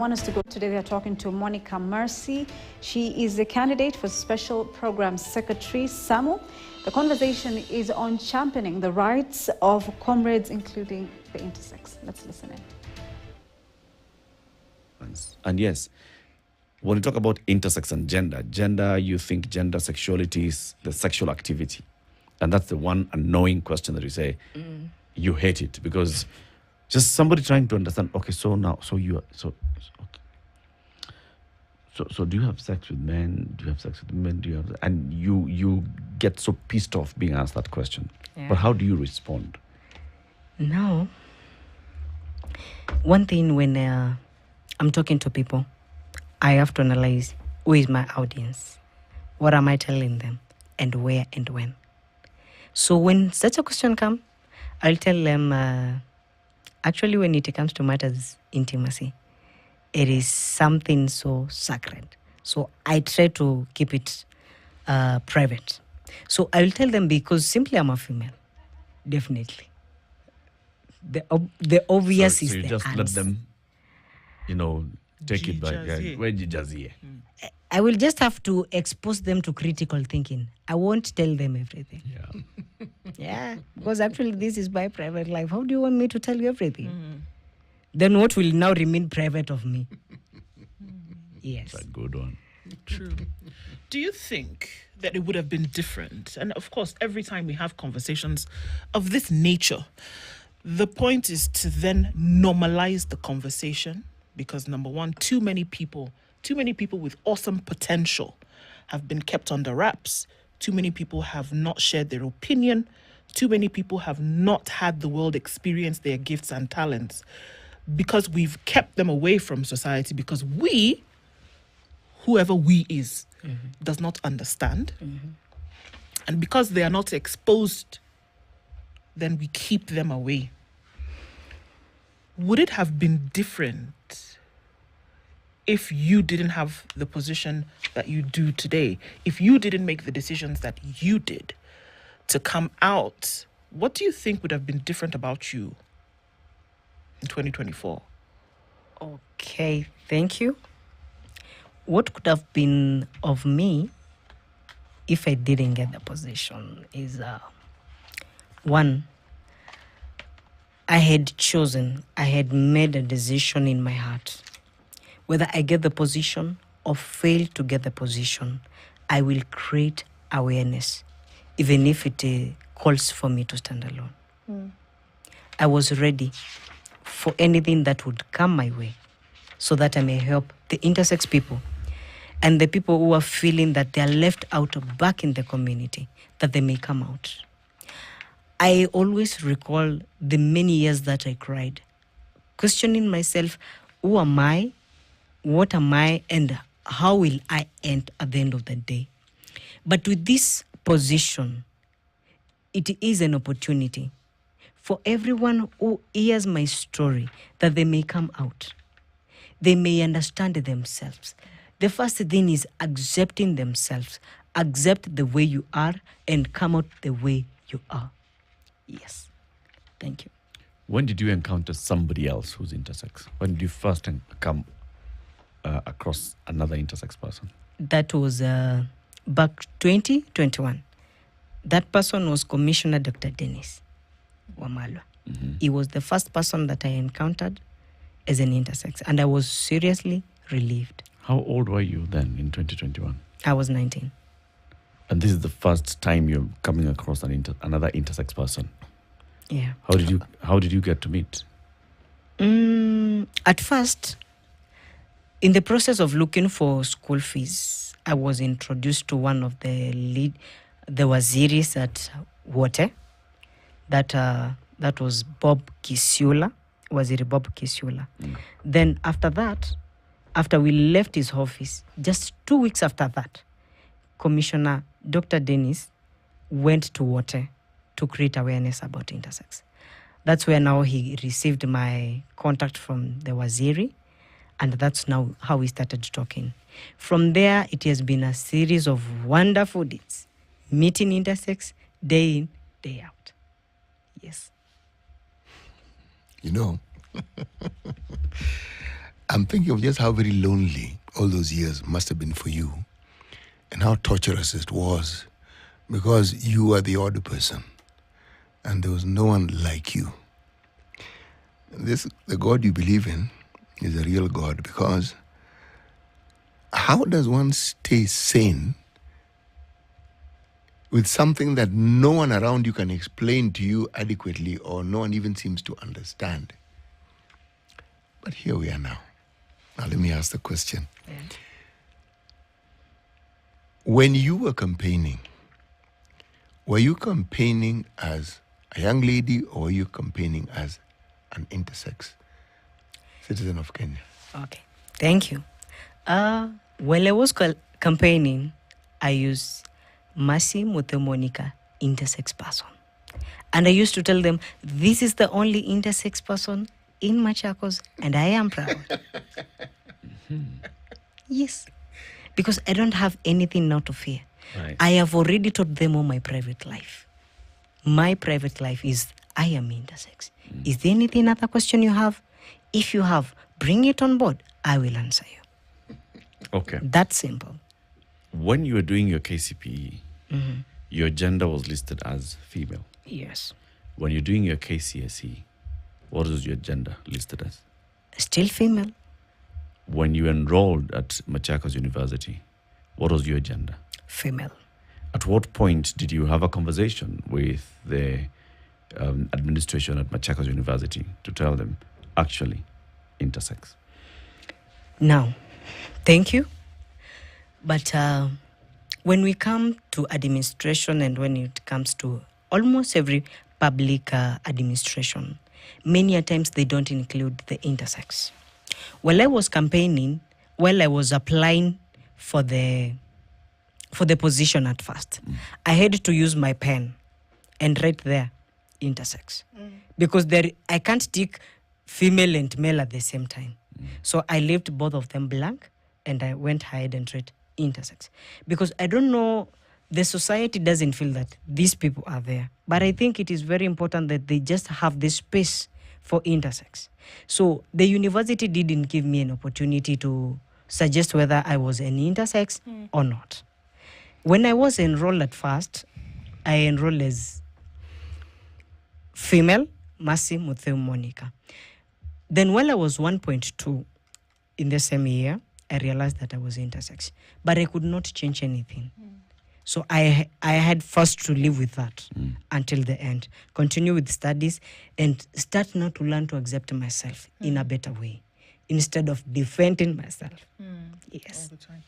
Want us to go today. We are talking to Monica Mercy. She is a candidate for Special Program Secretary, SAMU. The conversation is on championing the rights of comrades, including the intersex. Let's listen in. And yes, when you talk about intersex and gender, you think gender sexuality is the sexual activity. And that's the one annoying question that you say, you hate it because just somebody trying to understand, okay, so do you have sex with men? Do you have sex with women? Do you have, and you get so pissed off being asked that question. Yeah. But how do you respond? No. One thing when I'm talking to people, I have to analyze who is my audience, what am I telling them, and where and when. So when such a question comes, I'll tell them, actually when it comes to matters intimacy, it is something so sacred. So I try to keep it private. So I will tell them because simply I'm a female, definitely. The obvious so is you the just answer. let them, take it by where you just here. I will just have to expose them to critical thinking. I won't tell them everything. Yeah. Yeah, because actually this is my private life. How do you want me to tell you everything? Then what will now remain private of me? Yes. That's a good one. True. Do you think that it would have been different? And of course, every time we have conversations of this nature, the point is to then normalize the conversation because number one, too many people with awesome potential have been kept under wraps. Too many people have not shared their opinion. Too many people have not had the world experience their gifts and talents because we've kept them away from society because we, whoever we is, does not understand. And because they are not exposed, then we keep them away. Would it have been different if you didn't have the position that you do today? If you didn't make the decisions that you did to come out, what do you think would have been different about you in 2024? Okay, thank you. What could have been of me if I didn't get the position is, one, I had made a decision in my heart. Whether I get the position or fail to get the position, I will create awareness, even if it calls for me to stand alone. I was ready for anything that would come my way so that I may help the intersex people and the people who are feeling that they are left out back in the community, that they may come out. I always recall the many years that I cried, questioning myself, who am I? What am I? And how will I end at the end of the day? But with this position, it is an opportunity for everyone who hears my story that they may come out. They may understand themselves. The first thing is accepting themselves. Accept the way you are and come out the way you are. Yes. Thank you. When did you encounter somebody else who's intersex? When did you first come across another intersex person? That was back 2021. That person was Commissioner Dr. Dennis Wamalwa. He was the first person that I encountered as an intersex, and I was seriously relieved. How old were you then in 2021? I was 19. And this is the first time you're coming across another intersex person. Yeah. How did you get to meet? At first, in the process of looking for school fees, I was introduced to one of the waziris at Water. That was Bob Kisula, Waziri Bob Kisula. Then after that, after we left his office, just 2 weeks after that, Commissioner Dr. Dennis went to Water to create awareness about intersex. That's where now he received my contact from the waziri, and that's now how we started talking. From there, it has been a series of wonderful days, meeting intersex day in, day out. Yes. I'm thinking of just how very lonely all those years must have been for you and how torturous it was because you were the odd person and there was no one like you. The God you believe in is a real God, because how does one stay sane with something that no one around you can explain to you adequately, or no one even seems to understand? But here we are now. Now let me ask the question. Yeah. When you were campaigning as a young lady, or were you campaigning as an intersex citizen of Kenya? Okay, thank you. While I was campaigning, I used Mercy Monica, intersex person. And I used to tell them, this is the only intersex person in Machakos, and I am proud. Yes, because I don't have anything now to fear. Right. I have already told them all my private life. My private life is I am intersex. Is there anything other question you have? If you have, bring it on board. I will answer you. Okay. That's simple. When you were doing your KCPE, your gender was listed as female. Yes. When you're doing your KCSE, what is your gender listed as? Still female. When you enrolled at Machakos University, what was your gender? Female. At what point did you have a conversation with the administration at Machakos University to tell them, actually, intersex? Now, thank you. But when we come to administration and when it comes to almost every public administration, many a times they don't include the intersex. While I was campaigning, while I was applying for the position at first, I had to use my pen and write there intersex, because I can't tick female and male at the same time. So I left both of them blank and I went ahead and wrote intersex, because I don't know, the society doesn't feel that these people are there. But I think it is very important that they just have this space for intersex. So the university didn't give me an opportunity to suggest whether I was an intersex or not. When I was enrolled at first, I enrolled as female, Mercy Monica. Then while I was 1.2 in the same year, I realized that I was intersex, but I could not change anything. So I had first to live with that until the end, continue with studies and start now to learn to accept myself in a better way instead of defending myself. Yes. All the time.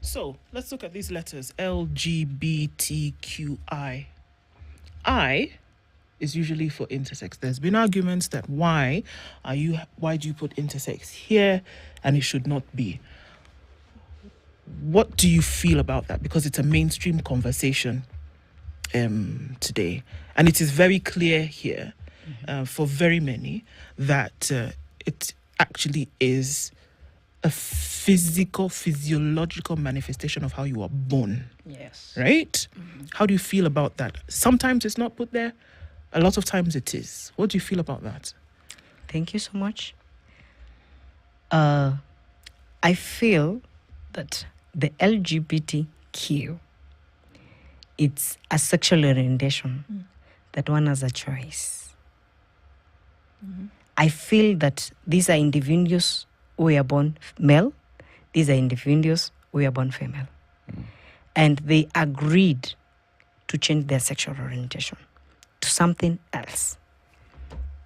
So let's look at these letters. LGBTQI. I is usually for intersex. There's been arguments that why do you put intersex here and it should not be? What do you feel about that? Because it's a mainstream conversation today. And it is very clear here for very many that it actually is a physiological manifestation of how you are born. Yes. Right? How do you feel about that? Sometimes it's not put there. A lot of times it is. What do you feel about that? Thank you so much. I feel that the LGBTQ, it's a sexual orientation that one has a choice. I feel that these are individuals who are born male, these are individuals who are born female. And they agreed to change their sexual orientation to something else.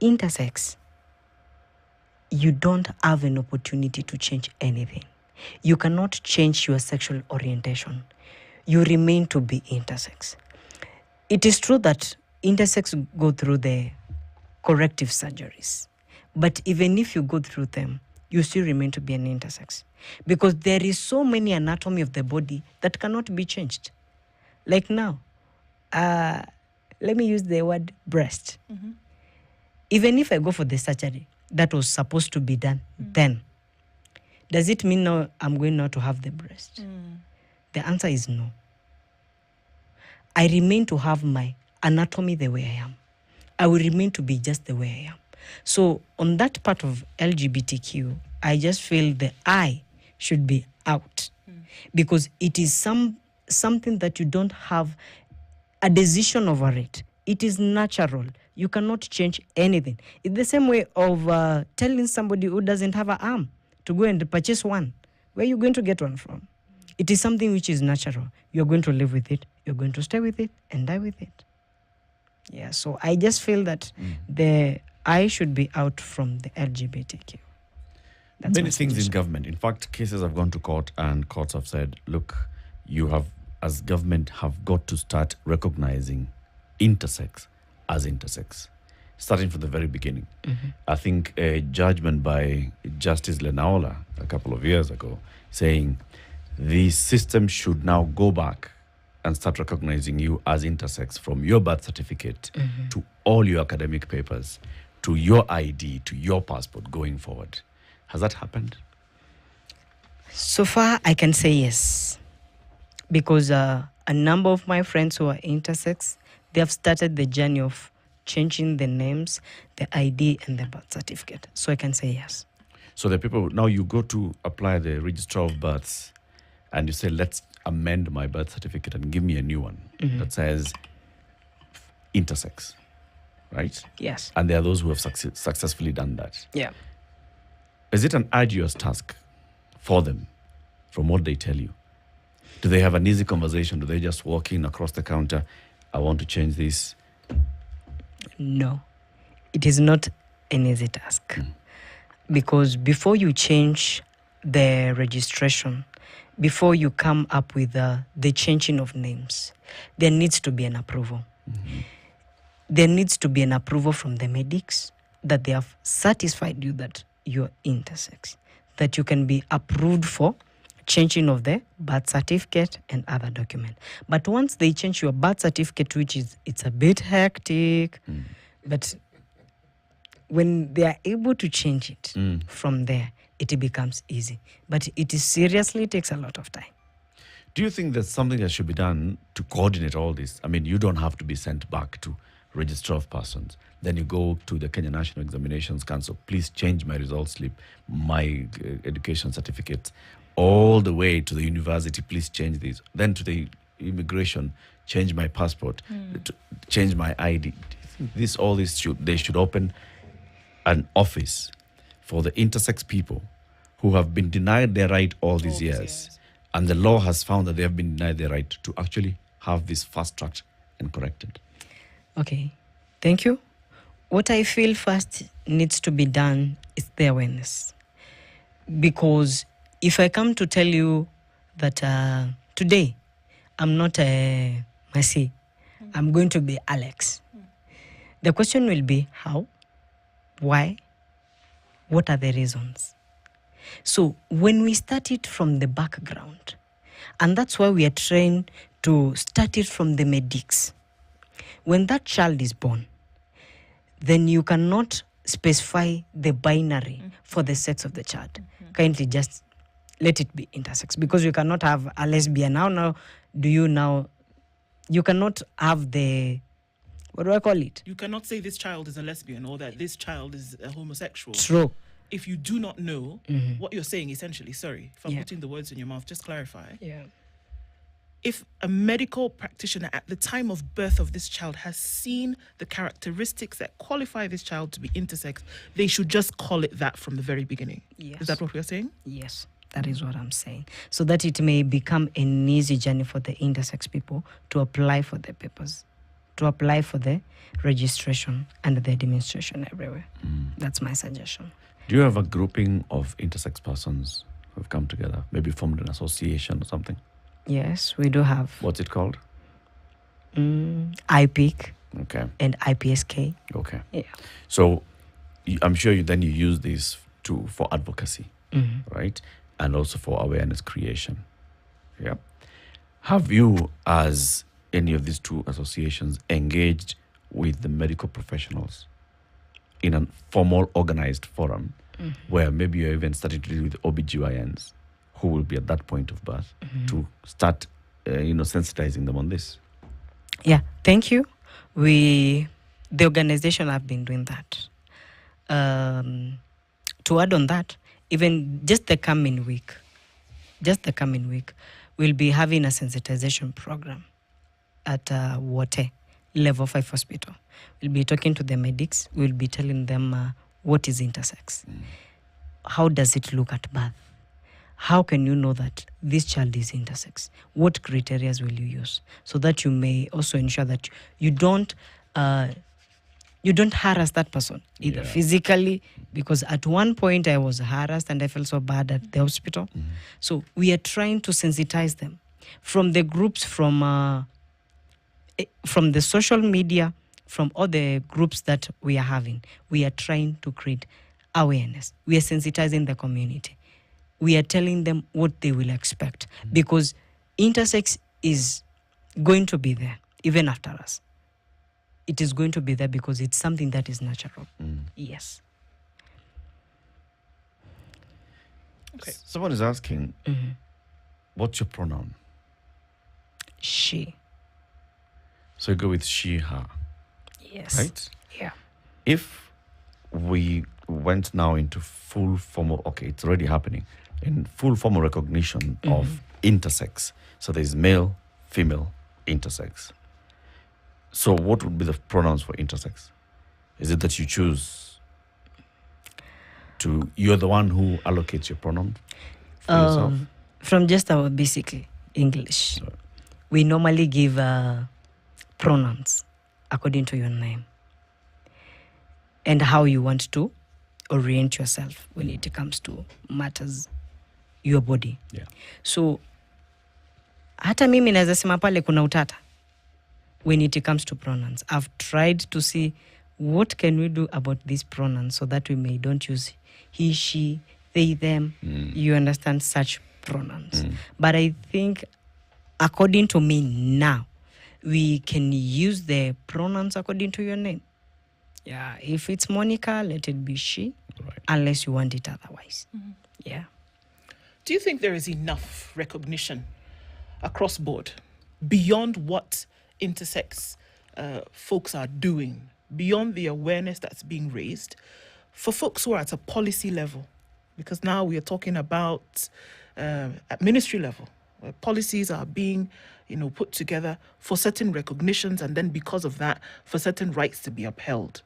Intersex, you don't have an opportunity to change anything. You cannot change your sexual orientation. You remain to be intersex. It is true that intersex go through the corrective surgeries. But even if you go through them, you still remain to be an intersex. Because there is so many anatomy of the body that cannot be changed. Like now, let me use the word breast. Even if I go for the surgery that was supposed to be done then, does it mean now I'm going now to have the breast? The answer is no. I remain to have my anatomy the way I am. I will remain to be just the way I am. So on that part of LGBTQ, I just feel the I should be out because it is something that you don't have a decision over it. It is natural. You cannot change anything. It's the same way of telling somebody who doesn't have an arm to go and purchase one. Where are you going to get one from? It is something which is natural. You're going to live with it. You're going to stay with it and die with it. Yeah, so I just feel that the I should be out from the LGBTQ. That's Many my things in suggestion. government. In fact, cases have gone to court and courts have said, look, you have, as government, have got to start recognizing intersex as intersex, starting from the very beginning. I think a judgment by Justice Lenaola a couple of years ago saying the system should now go back and start recognizing you as intersex from your birth certificate to all your academic papers, to your ID, to your passport going forward. Has that happened? So far, I can say yes. Because a number of my friends who are intersex, they have started the journey of changing the names, the ID, and the birth certificate. So I can say yes. So the people, now you go to apply the registrar of births and you say, let's amend my birth certificate and give me a new one that says intersex, right? Yes. And there are those who have successfully done that. Yeah. Is it an arduous task for them from what they tell you? Do they have an easy conversation? Do they just walk in across the counter? I want to change this. No, it is not an easy task. Because before you change the registration, before you come up with the changing of names, there needs to be an approval. There needs to be an approval from the medics that they have satisfied you that you're intersex, that you can be approved for changing of the birth certificate and other document. But once they change your birth certificate, which is, it's a bit hectic, but when they are able to change it from there, it becomes easy. But it is seriously takes a lot of time. Do you think there's something that should be done to coordinate all this? I mean, you don't have to be sent back to Registrar of Persons. Then you go to the Kenya National Examinations Council. Please change my result slip, my education certificate, all the way to the university. Please change this. Then to the immigration, change my passport, change my ID. All this they should open an office for the intersex people who have been denied their right all these years. And the law has found that they have been denied their right to actually have this fast-tracked and corrected. Okay, thank you. What I feel first needs to be done is the awareness. Because if I come to tell you that today I'm not a Mercy, I'm going to be Alex, the question will be how, why, what are the reasons? So when we start it from the background, and that's why we are trained to start it from the medics. When that child is born, then you cannot specify the binary for the sex of the child. Kindly just let it be intersex, because you cannot have a lesbian. You cannot have the, what do I call it? You cannot say this child is a lesbian or that this child is a homosexual. True. If you do not know what you're saying, essentially, sorry, if I'm putting the words in your mouth, just clarify. Yeah. If a medical practitioner at the time of birth of this child has seen the characteristics that qualify this child to be intersex, they should just call it that from the very beginning. Yes. Is that what we're saying? Yes, that is what I'm saying. So that it may become an easy journey for the intersex people to apply for their papers, to apply for the registration and the demonstration everywhere. That's my suggestion. Do you have a grouping of intersex persons who have come together, maybe formed an association or something? Yes, we do have. What's it called? IPIC Okay. and IPSK. Okay. Yeah. So I'm sure you use this for advocacy, right? And also for awareness creation. Yeah. Have you, as any of these two associations, engaged with the medical professionals in a formal organized forum where maybe you're even starting to deal with OBGYNs who will be at that point of birth to start, sensitizing them on this? Yeah, thank you. The organization have been doing that. To add on that, even just the coming week, we'll be having a sensitization program at Wote, Level 5 Hospital. We'll be talking to the medics. We'll be telling them what is intersex. How does it look at birth? How can you know that this child is intersex? What criteria will you use? So that you may also ensure that you don't harass that person, either physically, because at one point I was harassed and I felt so bad at the hospital. So we are trying to sensitize them from the groups, from the social media, from all the groups that we are having. We are trying to create awareness. We are sensitizing the community. We are telling them what they will expect, because intersex is going to be there even after us. It is going to be there because it's something that is natural. Yes. Okay. Someone is asking, what's your pronoun? She. So you go with she, her. Yes. Right? Yeah. If we went now into full formal, okay, it's already happening, in full formal recognition of intersex. So there's male, female, intersex. So what would be the pronouns for intersex? Is it that you choose you're the one who allocates your pronoun for yourself? From just our basic English, we normally give pronouns according to your name and how you want to orient yourself when it comes to matters, your body. Yeah. So hata mimi naweza sema pale kuna utata when it comes to pronouns. I've tried to see what can we do about these pronouns so that we may don't use he, she, they, them. You understand, such pronouns. But I think according to me now, we can use the pronouns according to your name. Yeah, if it's Monica, let it be she, unless you want it otherwise. Yeah. Do you think there is enough recognition across board beyond what intersex folks are doing, beyond the awareness that's being raised for folks who are at a policy level? Because now we are talking about at ministry level, where policies are being put together for certain recognitions, and then because of that, for certain rights to be upheld.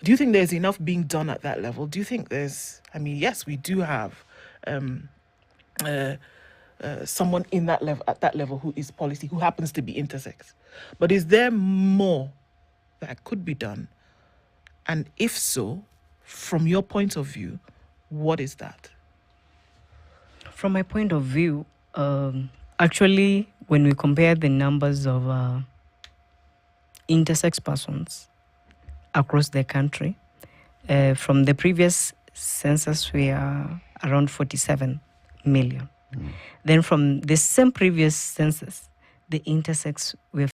Do you think there's enough being done at that level? Do you think yes, we do have someone at that level who is policy, who happens to be intersex. But is there more that could be done? And if so, from your point of view, what is that? From my point of view, actually, when we compare the numbers of intersex persons across the country, from the previous census, we are around 47 million. Then from the same previous census, the intersex, we have